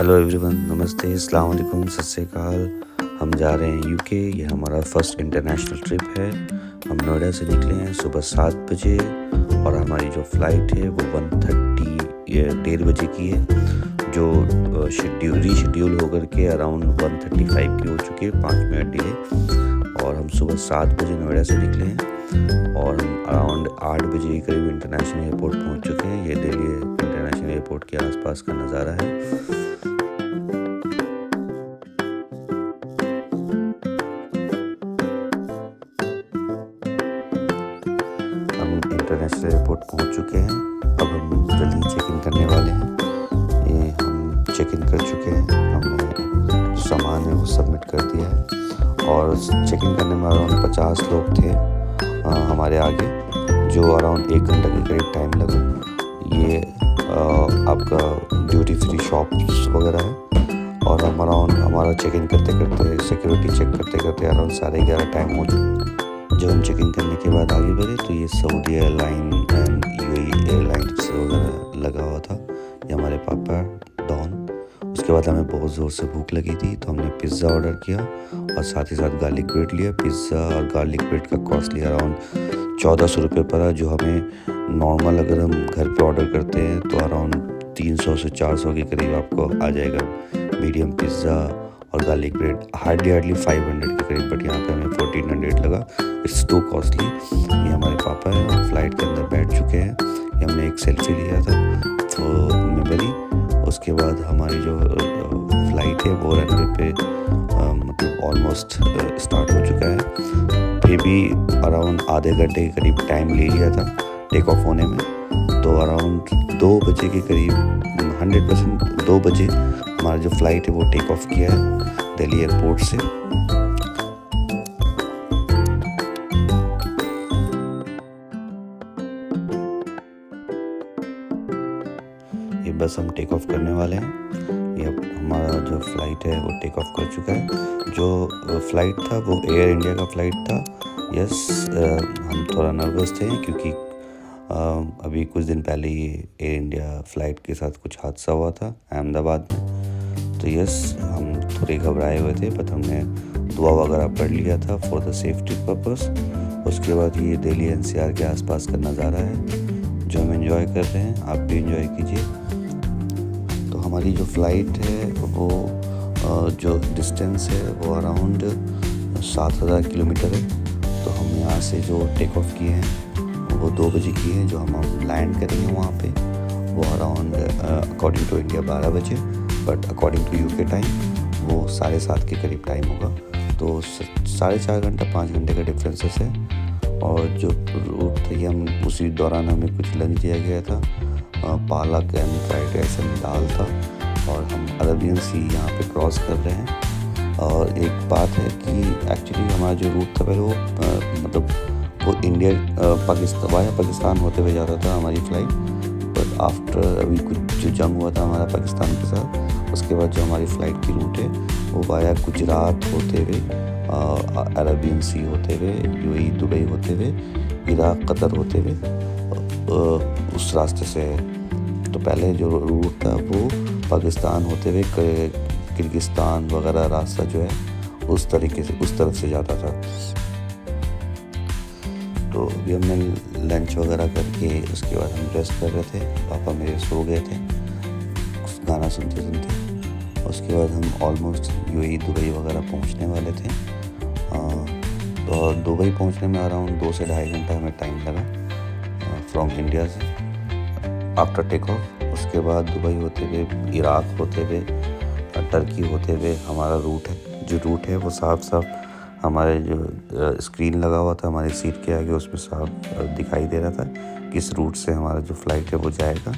Hello everyone, नमस्ते, अस्सलाम वालेकुम, सत श्री अकाल। हम जा रहे हैं यूके। ये हमारा फर्स्ट इंटरनेशनल ट्रिप है। हम नोएडा से निकले हैं सुबह 7 बजे और हमारी जो फ़्लाइट है वो 1:30 बजे की है, जो रीशेड्यूल होकर के अराउंड 1:35 की हो चुकी है, 5 मिनट डिले। और हम सुबह 7 बजे नोएडा से निकले हैं और हम अराउंड 8 बजे के करीब इंटरनेशनल एयरपोर्ट पहुंच चुके हैं। ये दिल्ली इंटरनेशनल एयरपोर्ट के आसपास का नज़ारा है। इंटरनेशनल एयरपोर्ट पहुंच चुके हैं। अब हम जल्दी चेक इन करने वाले हैं। ये हम चेक इन कर चुके हैं। हमने जो सामान है वो सबमिट कर दिया है और चेक इन करने में अराउंड 50 लोग थे हमारे आगे, जो अराउंड 1 घंटा के करीब टाइम लगा। ये आपका ड्यूटी फ्री शॉप्स वगैरह है और हम अराउंड हमारा चेक इन करते करते, सिक्योरिटी चेक करते करते अराउंड 11:30 टाइम हो चुका। जब हम चेक इन करने के बाद आगे बढ़े तो ये Saudi airline and UAE airlines वगैरह लगा हुआ था। ये हमारे पापा डॉन। उसके बाद हमें बहुत ज़ोर से भूख लगी थी तो हमने पिज़्ज़ा ऑर्डर किया और साथ ही साथ गार्लिक ब्रेड लिया। पिज़्ज़ा और गार्लिक ब्रेड का कॉस्ट लिया अराउंड 1400 रुपये पड़ा, जो हमें नॉर्मल अगर हम घर पे ऑर्डर करते हैं तो अराउंड 300 से 400 के करीब आपको आ जाएगा मीडियम पिज़्ज़ा और गार्लिक ब्रेड। हार्डली 500 के करीब, बट यहाँ पे हमें 1400 लगा। It's to costly. ये हमारे पापा हैं और फ्लाइट के अंदर बैठ चुके हैं। ये हमने एक सेल्फी लिया था तो मेमोरी। उसके बाद हमारी जो फ़्लाइट है वो रनवे पे मतलब ऑलमोस्ट स्टार्ट हो चुका है। फिर भी अराउंड आधे घंटे के करीब टाइम ले लिया था टेक ऑफ होने में। तो अराउंड 2 बजे के करीब 100% 2 बजे हमारा जो फ़्लाइट है वो टेक ऑफ किया है दिल्ली एयरपोर्ट से। ये बस हम टेक ऑफ करने वाले हैं। ये हमारा जो फ़्लाइट है वो टेक ऑफ कर चुका है। जो फ़्लाइट था वो एयर इंडिया का फ़्लाइट था। यस, हम थोड़ा नर्वस थे क्योंकि अभी कुछ दिन पहले ही एयर इंडिया फ़्लाइट के साथ कुछ हादसा हुआ था अहमदाबाद में। तो यस, हम थोड़े घबराए हुए थे, बट हमने दुआ वगैरह पढ़ लिया था फॉर द सेफ्टी पर्पस। उसके बाद ये दिल्ली एनसीआर के आसपास का नज़ारा है जो हम एंजॉय कर रहे हैं। आप भी एंजॉय कीजिए। तो हमारी जो फ़्लाइट है वो जो डिस्टेंस है वो अराउंड 7000 किलोमीटर है। तो हम यहाँ से जो टेक ऑफ किए हैं वो 2 बजे की है। जो हम लैंड करेंगे वहाँ पे वो अराउंड अकॉर्डिंग टू इंडिया 12 बजे, but according to UK time वो 7:30 के करीब टाइम होगा। तो 4.5 घंटा 5 घंटे का डिफरेंसेस है। और जो रूट था ये हम उसी दौरान हमें कुछ लंच दिया गया था, पालक एंड फ्राइड राइस एंड दाल था। और हम अरबियन सी यहाँ पे क्रॉस कर रहे हैं। और एक बात है कि एक्चुअली हमारा जो रूट था पहले वो मतलब वो इंडिया पाकिस्तान होते हुए जाता था हमारी फ़्लाइट। बट आफ्टर अभी कुछ जो जंग हुआ था हमारा पाकिस्तान के साथ, उसके बाद जो हमारी फ़्लाइट की रूट है वो वाया गुजरात होते हुए, अरबियन सी होते हुए, यूएई दुबई होते हुए, इराक कतर होते हुए उस रास्ते से है। तो पहले जो रूट था वो पाकिस्तान होते हुए किर्गिस्तान वगैरह रास्ता जो है उस तरीके से उस तरफ से जाता था। तो अभी हमने लंच वगैरह करके उसके बाद हम रेस्ट कर रहे थे। पापा मेरे सो गए थे गाना सुनते सुनते। उसके बाद हम ऑलमोस्ट यूएई दुबई वगैरह पहुंचने वाले थे। तो दुबई पहुंचने में अराउंड 2 से 2.5 घंटा हमें टाइम लगा फ्रॉम इंडिया से आफ्टर टेक ऑफ। उसके बाद दुबई होते हुए, इराक होते हुए, टर्की होते हुए हमारा रूट है। जो रूट है वो साफ साफ हमारे जो स्क्रीन लगा हुआ था हमारी सीट के आगे, उसमें साफ दिखाई दे रहा था किस रूट से हमारा जो फ़्लाइट है वो जाएगा।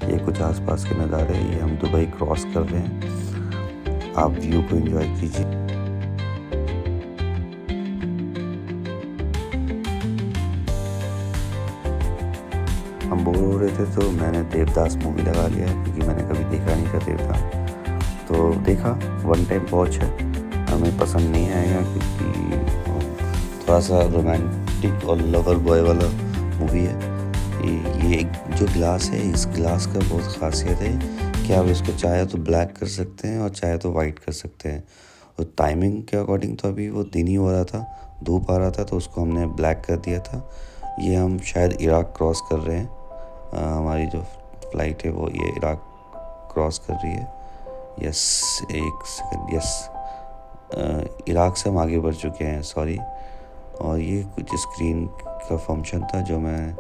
ये कुछ आसपास के नज़ारे, ये हम दुबई क्रॉस कर रहे हैं। आप व्यू को एंजॉय कीजिए। हम बोर हो रहे थे तो मैंने देवदास मूवी लगा लिया क्योंकि मैंने कभी देखा नहीं था देवदास। तो देखा, वन टाइम वॉच है। हमें पसंद नहीं आएगा क्योंकि थोड़ा सा रोमांटिक और लवर बॉय वाला मूवी है। ये जो गिलास है, इस गिलास का बहुत ख़ासियत है कि आप इसको चाहे तो ब्लैक कर सकते हैं और चाहे तो वाइट कर सकते हैं। और टाइमिंग के अकॉर्डिंग तो अभी वो दिन ही हो रहा था, धूप आ रहा था, तो उसको हमने ब्लैक कर दिया था। ये हम शायद इराक क्रॉस कर रहे हैं। हमारी जो फ़्लाइट है वो ये इराक क्रॉस कर रही है। यस, एक सेकंड, यस, इराक से हम आगे बढ़ चुके हैं, सॉरी। और ये कुछ स्क्रीन का फंक्शन था जो मैं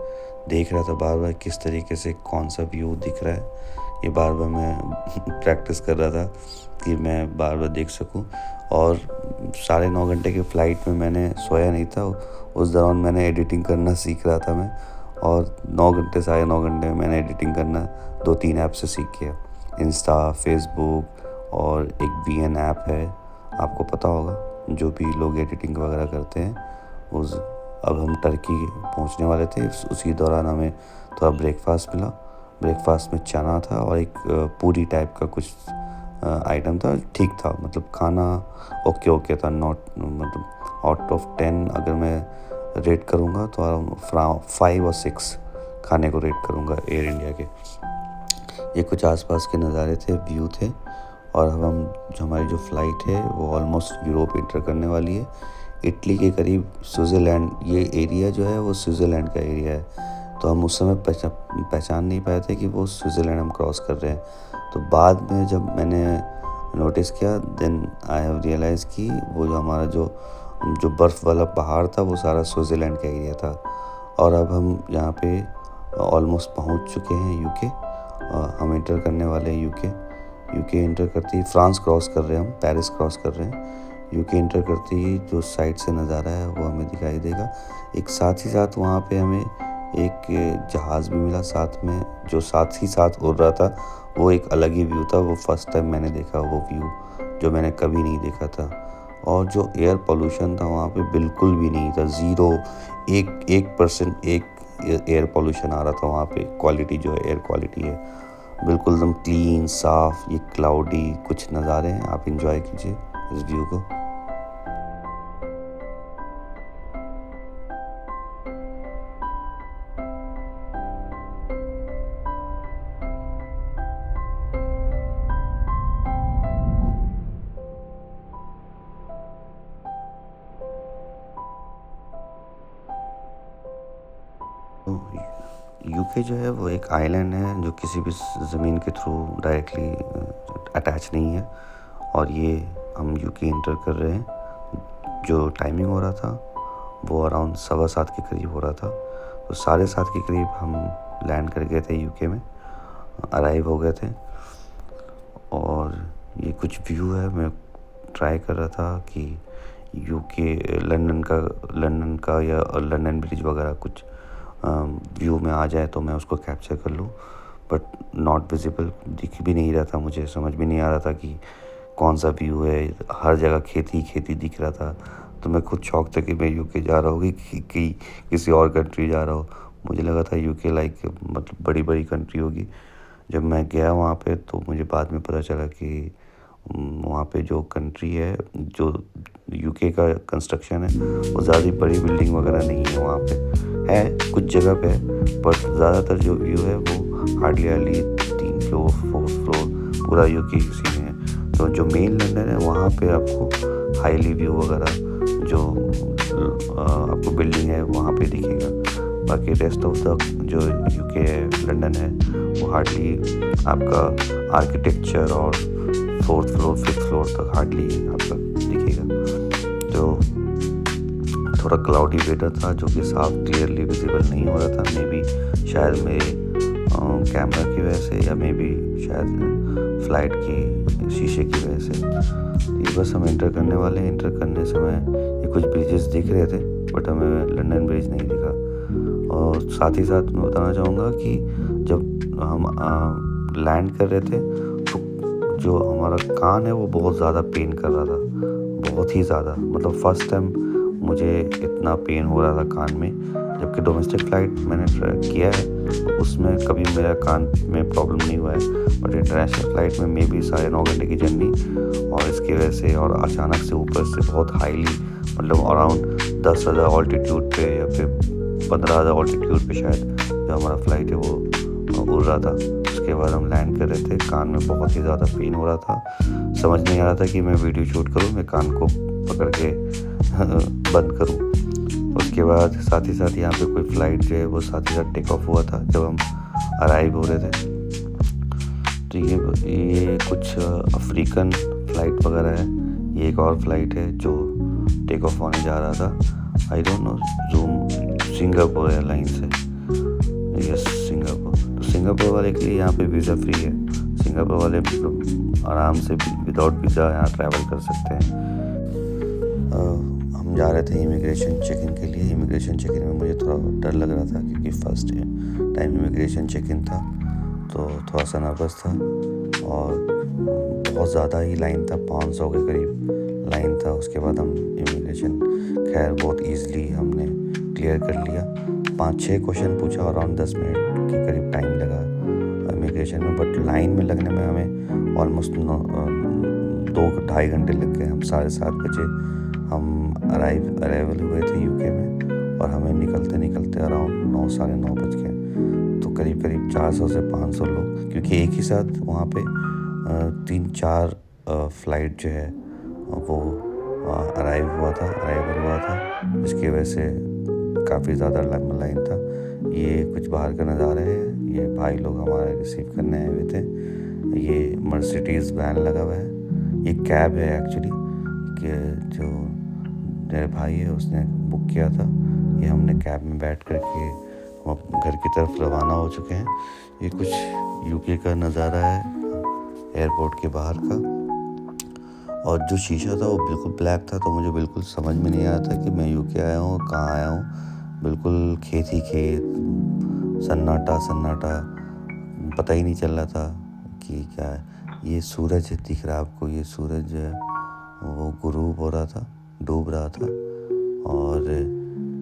देख रहा था बार बार, किस तरीके से कौन सा व्यू दिख रहा है। ये बार बार मैं प्रैक्टिस कर रहा था कि मैं बार बार देख सकूं। और 9.5 घंटे की फ़्लाइट में मैंने सोया नहीं था। उस दौरान मैंने एडिटिंग करना सीख रहा था मैं, और 9 घंटे 9.5 घंटे में मैंने एडिटिंग करना 2-3 ऐप से सीख गया। इंस्टा, फेसबुक और एक VN ऐप है, आपको पता होगा, जो भी लोग एडिटिंग वगैरह करते हैं। अब हम टर्की पहुंचने वाले थे, उसी दौरान हमें थोड़ा ब्रेकफास्ट मिला। ब्रेकफास्ट में चना था और एक पूरी टाइप का कुछ आइटम था। ठीक था, मतलब खाना ओके था, नॉट मतलब आउट ऑफ 10 अगर मैं रेट करूँगा तो अराउंड 5 और 6 खाने को रेट करूँगा एयर इंडिया के। ये कुछ आसपास के नज़ारे थे, व्यू थे। और अब हमारी जो फ़्लाइट है वो ऑलमोस्ट यूरोप इंटर करने वाली है। इटली के करीब स्विट्ज़रलैंड, ये एरिया जो है वो स्विट्ज़रलैंड का एरिया है। तो हम उस समय पहचान नहीं पाए थे कि वो स्विट्ज़रलैंड हम क्रॉस कर रहे हैं। तो बाद में जब मैंने नोटिस किया, देन आई हैव रियलाइज़ कि वो जो हमारा जो बर्फ़ वाला पहाड़ था वो सारा स्विट्ज़रलैंड का एरिया था। और अब हम यहाँ पे ऑलमोस्ट पहुँच चुके हैं यूके। हम इंटर करने वाले हैं यूके इंटर करते ही फ्रांस क्रॉस कर रहे हैं, हम पेरिस क्रॉस कर रहे हैं। यूके इंटर करते ही जो साइड से नज़ारा है वो हमें दिखाई देगा। एक साथ ही साथ वहाँ पे हमें एक जहाज़ भी मिला साथ में, जो साथ ही साथ उड़ रहा था। वो एक अलग ही व्यू था, वो फर्स्ट टाइम मैंने देखा वो व्यू, जो मैंने कभी नहीं देखा था। और जो एयर पोल्यूशन था वहाँ पे बिल्कुल भी नहीं था, ज़ीरो, 1% एयर पोल्यूशन आ रहा था वहाँ पे। क्वालिटी जो है, एयर क्वालिटी है बिल्कुल एकदम क्लीन, साफ़। ये क्लाउडी कुछ नज़ारे हैं, आप इंजॉय कीजिए इस व्यू को। यूके जो है वो एक आइलैंड है जो किसी भी ज़मीन के थ्रू डायरेक्टली अटैच नहीं है। और ये हम यूके इंटर कर रहे हैं। जो टाइमिंग हो रहा था वो अराउंड 7:15 के करीब हो रहा था। तो 7:30 के करीब हम लैंड कर गए थे यूके में, अराइव हो गए थे। और ये कुछ व्यू है, मैं ट्राई कर रहा था कि यूके लंदन का या लंदन ब्रिज वगैरह कुछ व्यू में आ जाए तो मैं उसको कैप्चर कर लूँ, बट नॉट विजिबल, दिख भी नहीं रहा था। मुझे समझ भी नहीं आ रहा था कि कौन सा व्यू है। हर जगह खेती दिख रहा था। तो मैं खुद शौक था कि मैं यूके जा रहा हूँ कि किसी और कंट्री जा रहा हूँ। मुझे लगा था यूके लाइक मतलब बड़ी कंट्री होगी। जब मैं गया वहाँ पे तो मुझे बाद में पता चला कि वहाँ पे जो कंट्री है, जो यूके का कंस्ट्रक्शन है, वो ज़्यादा बड़ी बिल्डिंग वगैरह नहीं है। वहाँ पे है कुछ जगह पे है, बट ज़्यादातर जो व्यू है वो हार्डली 3 फ्लोर 4 फ्लोर पूरा यूके इसी में है। तो जो मेन लंदन है वहाँ पे आपको हाईली व्यू वगैरह जो आपको बिल्डिंग है वहाँ पे दिखेगा। बाकी रेस्ट ऑफ द जो यूके है, लंदन है, वो हार्डली आपका आर्किटेक्चर और 4th फ्लोर 5th फ्लोर तक हार्डली आपका दिखेगा। तो थोड़ा क्लाउडी वेदर था जो कि साफ क्लियरली विजिबल नहीं हो रहा था। मे बी शायद मेरे कैमरा की वजह से, या मे बी शायद फ्लाइट की शीशे की वजह से। ये बस हम इंटर करने वाले हैं। इंटर करने समय ये कुछ ब्रिजेस दिख रहे थे, बट हमें लंदन ब्रिज नहीं दिखा। और साथ ही साथ मैं बताना चाहूँगा कि जब हम लैंड कर रहे थे तो जो हमारा कान है वो बहुत ज़्यादा पेन कर रहा था, बहुत ही ज़्यादा। मतलब फर्स्ट टाइम मुझे इतना पेन हो रहा था कान में। जबकि डोमेस्टिक फ़्लाइट मैंने किया है, उसमें कभी मेरा कान में प्रॉब्लम नहीं हुआ है। बट इंटरनेशनल फ़्लाइट में मे बी 9.5 घंटे की जर्नी, और इसकी वजह से और अचानक से ऊपर से बहुत हाईली, मतलब अराउंड 10,000 ऑल्टीट्यूड पे या फिर 15,000 ऑल्टीट्यूड पे शायद जो हमारा फ़्लाइट है वो उड़ रहा था। उसके उसके बाद हम लैंड कर रहे थे। कान में बहुत ही ज़्यादा पेन हो रहा था, समझ नहीं आ रहा था कि मैं वीडियो शूट करूँ, मैं कान को पकड़ के बंद करूँ। उसके बाद साथ ही साथ यहाँ पे कोई फ़्लाइट जो है वो साथ ही साथ टेक ऑफ हुआ था जब हम अराइव हो रहे थे। तो ये कुछ अफ्रीकन फ़्लाइट वगैरह है। ये एक और फ़्लाइट है जो टेक ऑफ होने जा रहा था। I don't know, zoom Singapore airlines है, यस सिंगापुर। तो सिंगापुर वाले के लिए यहाँ पे वीज़ा फ्री है। सिंगापुर वाले आराम से विदाउट वीज़ा यहाँ ट्रैवल कर सकते हैं। हम जा रहे थे इमिग्रेशन चेक इन के लिए। इमिग्रेशन चेक इन में मुझे थोड़ा डर लग रहा था क्योंकि first time immigration check in था, तो थोड़ा सा नर्वस था और बहुत ज़्यादा ही लाइन था, 500 के करीब लाइन था। उसके बाद हम इमिग्रेशन खैर बहुत ईज़िली हमने क्लियर कर लिया। 5-6 क्वेश्चन पूछा, अराउंड 10 मिनट के करीब टाइम लगा इमिग्रेशन में, बट लाइन में लगने में हमें ऑलमोस्ट 2-2.5 घंटे लग गए। हम 7:30 बजे हम अराइवल हुए थे यूके में और हमें निकलते निकलते अराउंड 9 साढ़े 9 बज गए। तो करीब करीब 400 से 500 लोग, क्योंकि एक ही साथ वहाँ पे 3-4 फ़्लाइट जो है वो अराइवल हुआ था, जिसकी वजह से काफ़ी ज़्यादा लंबा लाइन था। ये कुछ बाहर का नज़ारा है। ये भाई लोग हमारे रिसीव करने आए हुए थे। ये मर्सिडीज़ वैन लगा हुआ है, ये कैब है एक्चुअली, कि जो मेरे भाई है उसने बुक किया था। ये हमने कैब में बैठ करके हम घर की तरफ रवाना हो चुके हैं। ये कुछ यूके का नज़ारा है एयरपोर्ट के बाहर का, और जो शीशा था वो बिल्कुल ब्लैक था, तो मुझे बिल्कुल समझ में नहीं आ रहा था कि मैं यूके आया हूँ, कहाँ आया हूँ। बिल्कुल खेत ही खेत, सन्नाटा, पता ही नहीं चल रहा था कि क्या है। ये सूरज दिख रहा है आपको, ये सूरज वो गुरूब हो रहा था, डूब रहा था। और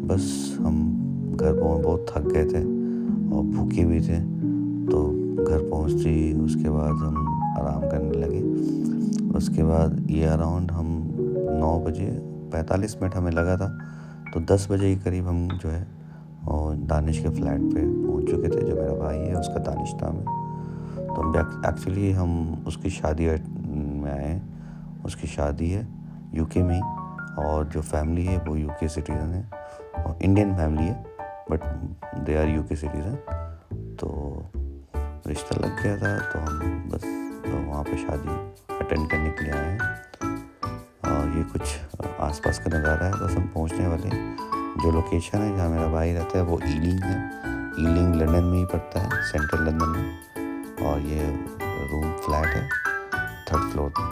बस हम घर पहुँच बहुत थक गए थे और भूखे भी थे, तो घर पहुँचते ही उसके बाद हम आराम करने लगे। उसके बाद ये अराउंड हम 9:45 हमें लगा था, तो 10 बजे के करीब हम जो है और दानिश के फ्लैट पे पहुँच चुके थे। जो मेरा भाई है उसका दानिश नाम है। तो हम एक्चुअली हम उसकी शादी में आए हैं। उसकी शादी है यूके में ही, और जो फैमिली है वो यूके सिटीज़न है, और इंडियन फैमिली है but they are UK citizen. तो रिश्ता लग गया था, तो हम बस वहाँ पे शादी अटेंड करने के लिए आए हैं। और ये कुछ आसपास का नज़ारा है, बस हम पहुँचने वाले हैं। जो लोकेशन है जहाँ मेरा भाई रहता है वो ईलिंग है। ईलिंग लंदन में ही पड़ता है, सेंट्रल लंदन में। और ये रूम फ्लैट है 3rd फ्लोर पे।